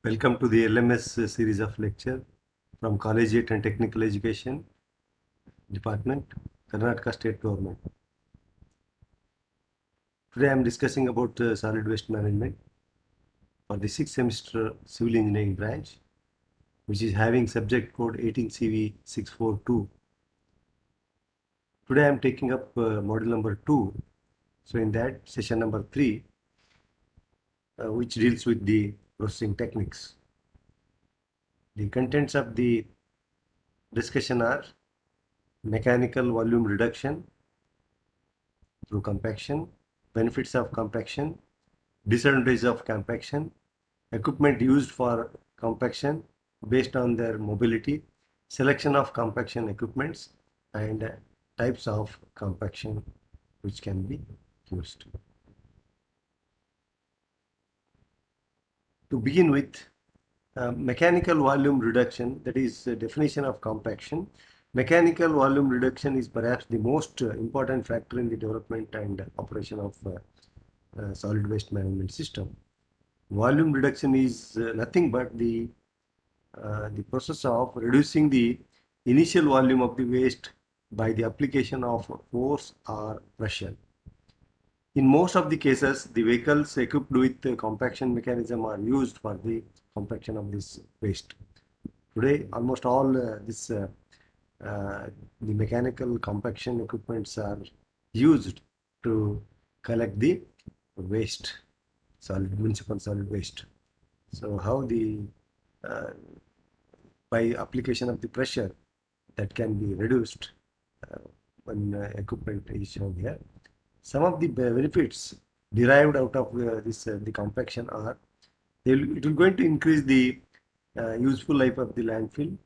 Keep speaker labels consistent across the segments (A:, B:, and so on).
A: Welcome to the LMS series of lecture from Collegiate and Technical Education Department, Karnataka State Government. Today I am discussing about solid waste management for the 6th semester civil engineering branch, which is having subject code 18CV 642. Today I am taking up module number 2. So in that session number 3, which deals with the processing techniques. The contents of the discussion are mechanical volume reduction through compaction, benefits of compaction, disadvantages of compaction, equipment used for compaction based on their mobility, selection of compaction equipments, and types of compaction which can be used. To begin with, mechanical volume reduction, that is the definition of compaction. Mechanical volume reduction is perhaps the most important factor in the development and operation of solid waste management system. Volume reduction is nothing but the process of reducing the initial volume of the waste by the application of force or pressure. In most of the cases, the vehicles equipped with the compaction mechanism are used for the compaction of this waste. Today, almost all the mechanical compaction equipments are used to collect the waste, municipal solid waste. So how the uh, by application of the pressure that can be reduced when equipment is shown here. Some of the benefits derived out of this the compaction are it will going to increase the useful life of the landfill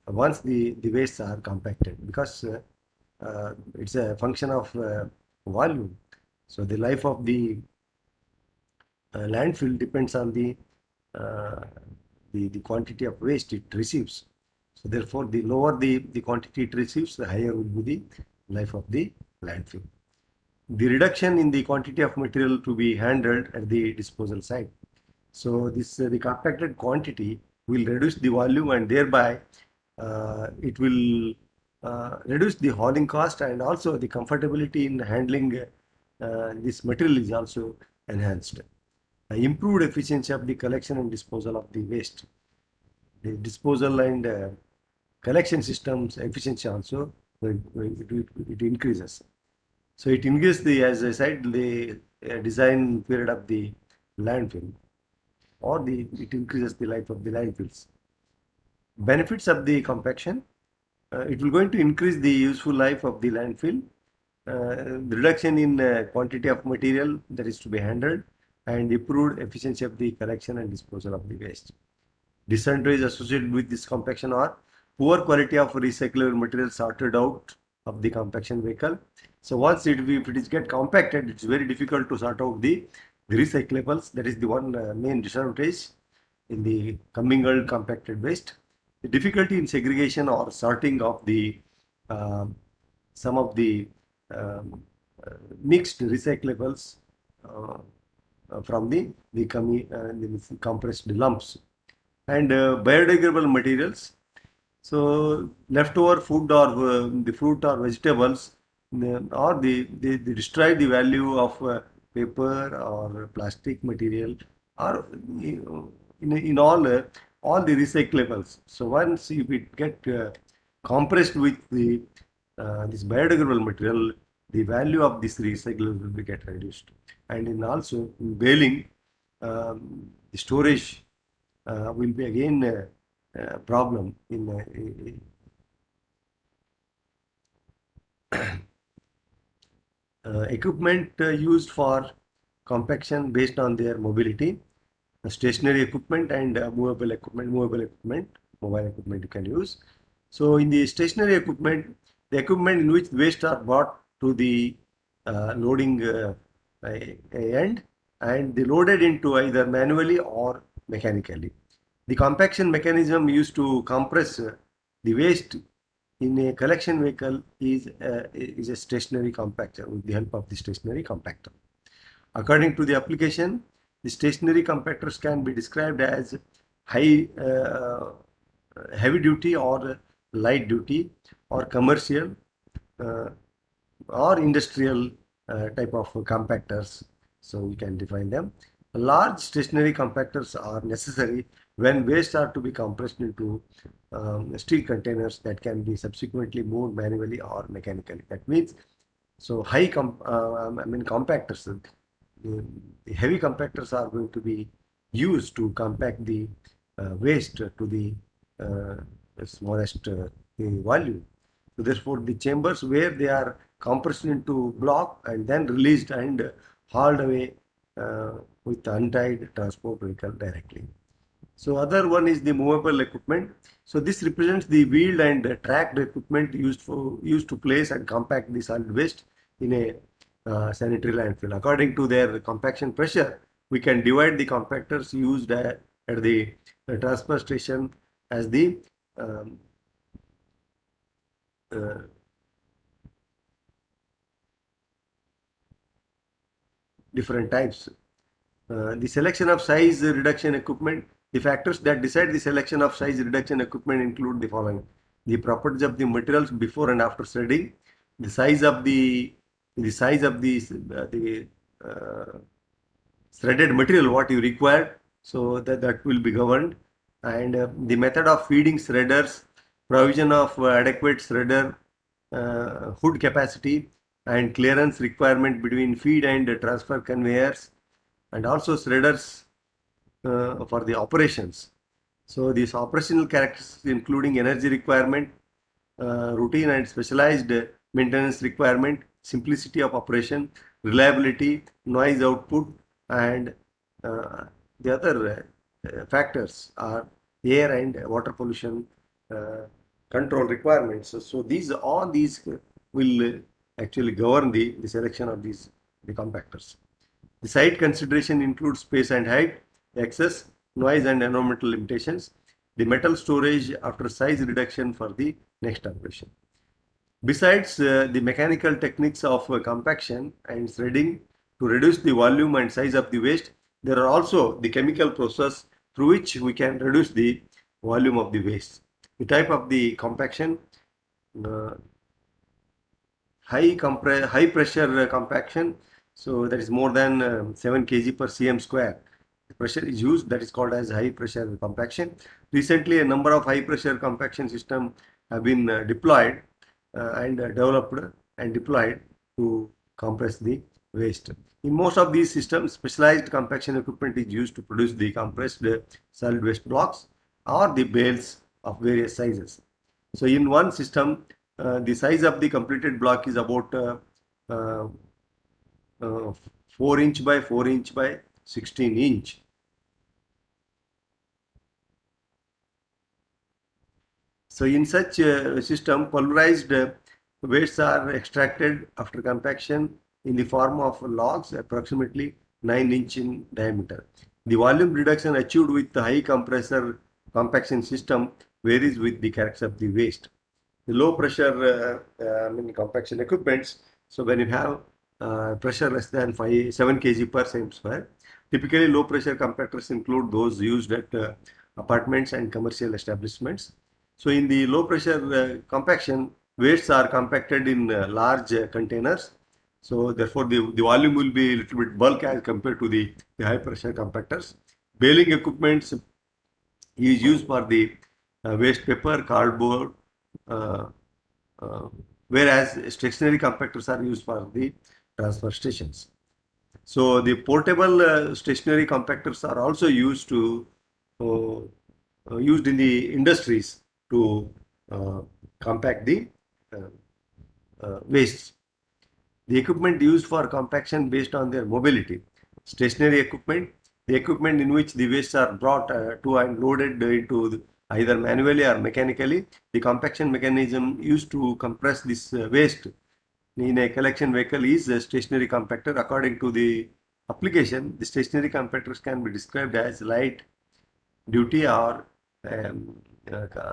A: once the wastes are compacted, because it's a function of volume. So the life of the landfill depends on uh, the quantity of waste it receives. So therefore, the lower the quantity it receives, the higher will be the life of the landfill. The reduction in the quantity of material to be handled at the disposal site. So this the compacted quantity will reduce the volume, and thereby it will reduce the hauling cost, and also the comfortability in handling this material is also enhanced. Improved efficiency of the collection and disposal of the waste. The disposal and collection systems efficiency also it increases. So it increases the, as I said, the design period of the landfill, or it increases the life of the landfills. Benefits of the compaction. It will going to increase the useful life of the landfill, the reduction in quantity of material that is to be handled, and improved efficiency of the collection and disposal of the waste. Disadvantages associated with this compaction are poor quality of recyclable material sorted out of the compaction vehicle. So once if it is get compacted, it's very difficult to sort out the recyclables. That is the one main disadvantage in the commingled compacted waste. The difficulty in segregation or sorting of the uh, some of the um, mixed recyclables uh, from the compressed lumps, and biodegradable materials. So leftover food or the fruit or vegetables, or they destroy the value of paper or plastic material, or in all the recyclables. So once if it get compressed with the this biodegradable material, the value of this recyclable will be get reduced. And in also in baling, the storage will be again a problem in equipment used for compaction based on their mobility, stationary equipment and movable equipment. Mobile equipment you can use. So in the stationary equipment, the equipment in which waste are brought to the loading end, and they loaded into either manually or mechanically. The compaction mechanism used to compress the waste in a collection vehicle is a stationary compactor with the help of the stationary compactor. According to the application, The stationary compactors can be described as high heavy duty or light duty or commercial uh, or industrial type of compactors. So we can define them. Large stationary compactors are necessary when waste are to be compressed into steel containers that can be subsequently moved manually or mechanically. That means, so compactors, the heavy compactors are going to be used to compact the waste to the uh, smallest volume. So therefore, the chambers where they are compressed into block and then released and hauled away with untied transport vehicle directly. So other one is the movable equipment. So this represents the wheeled and tracked equipment used to place and compact the solid waste in a sanitary landfill. According to their compaction pressure, we can divide the compactors used at the transfer station as the um, uh, different types. The selection of size reduction equipment. The factors that decide the selection of size reduction equipment include the following: the properties of the materials before and after shredding, the size of the uh, shredded material what you require, so that will be governed, and the method of feeding shredders, provision of adequate shredder hood capacity, and clearance requirement between feed and transfer conveyors, and also shredders for the operations. So these operational characteristics including energy requirement, routine and specialized maintenance requirement, simplicity of operation, reliability, noise output, and uh, the other factors are air and water pollution uh, control requirements. So these all these will actually govern the selection of the compactors. The site consideration includes space and height, access, noise and environmental limitations, the metal storage after size reduction for the next operation. Besides the mechanical techniques of compaction and shredding to reduce the volume and size of the waste, there are also the chemical process through which we can reduce the volume of the waste. The type of the compaction, uh, high pressure compaction, so that is more than 7 kg per cm square. The pressure is used, that is called as high pressure compaction. Recently a number of high pressure compaction system have been deployed and developed and deployed to compress the waste. In most of these systems, specialized compaction equipment is used to produce the compressed solid waste blocks or the bales of various sizes. So in one system, the size of the completed block is about uh, uh, 4 inch by 4 inch by 16 inch. So in such a system, pulverized wastes are extracted after compaction in the form of logs approximately 9 inch in diameter. The volume reduction achieved with the high compressor compaction system varies with the character of the waste. The low pressure compaction equipments, so when you have pressure less than 7 kg per cm square, typically low pressure compactors include those used at apartments and commercial establishments. So in the low pressure compaction, wastes are compacted in large containers. So therefore the volume will be a little bit bulk as compared to the high pressure compactors. Baling equipment is used for the waste paper, cardboard, uh, uh, whereas stationary compactors are used for the transfer stations. So the portable stationary compactors are also uh, used in the industries to uh, compact the uh, wastes. The equipment used for compaction based on their mobility. Stationary equipment, the equipment in which the wastes are brought to and loaded into either manually or mechanically. The compaction mechanism used to compress this waste in a collection vehicle is a stationary compactor. According to the application, the stationary compactors can be described as light duty or um,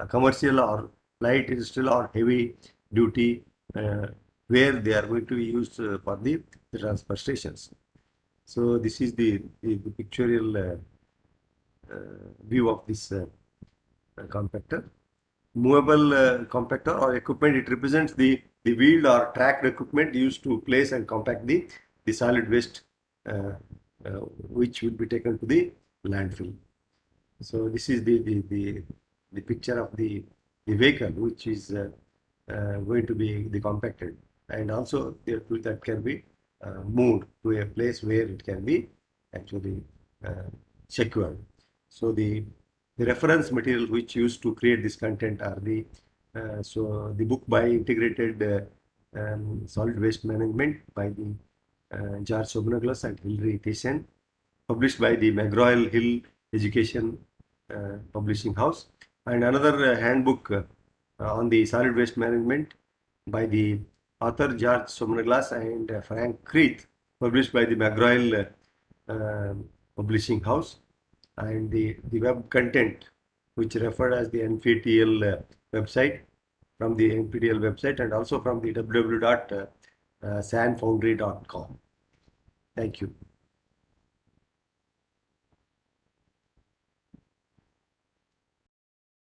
A: commercial or light industrial or heavy duty, where they are going to be used for the transfer stations. So this is the pictorial view of this compactor. Movable compactor or equipment, it represents the wheeled or tracked equipment used to place and compact the solid waste uh, uh, which will be taken to the landfill. So this is the picture of the vehicle which is going to be the compacted, and also that can be moved to a place where it can be actually uh, secured. So the reference material which used to create this content are the book by Integrated Solid Waste Management by the George Sobanoglos and Hilary Thiessen, published by the McGraw-Hill Education Publishing House, and another handbook on the solid waste management by the author George Sobanoglos and Frank Creeth, published by the McGraw-Hill Publishing House, and the web content which referred as the NPTEL website, from the NPTEL website, and also from the www.sanfoundry.com. Thank you.